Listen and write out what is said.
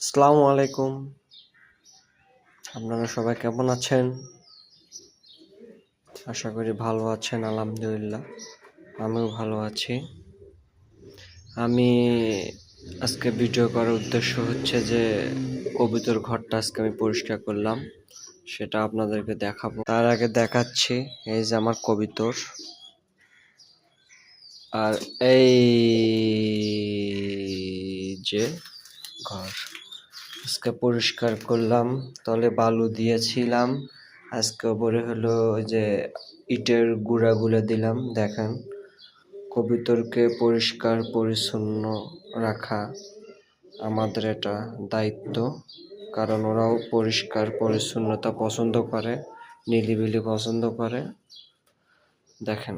আসসালামু আলাইকুম। আপনারা সবাই কেমন আছেন? আশা করি ভালো আছেন। আলহামদুলিল্লাহ আমিও ভালো আছি। আমি আজকে ভিডিও করার উদ্দেশ্য হচ্ছে যে কবুতর ঘরটা আজকে আমি পরিষ্কার করলাম, সেটা আপনাদেরকে দেখাবো। তার আগে দেখাচ্ছি এই যে আমার কবুতর, আর এই যে ঘর আজকে পরিষ্কার করলাম। তলে বালু দিয়েছিলাম, আজকে ওপরে হলো ওই যে ইটের গুঁড়াগুলো দিলাম। দেখেন, কবুতরকে পরিষ্কার পরিচ্ছন্ন রাখা আমাদের এটা দায়িত্ব, কারণ ওরাও পরিষ্কার পরিচ্ছন্নতা পছন্দ করে, নিরিবিলি পছন্দ করে। দেখেন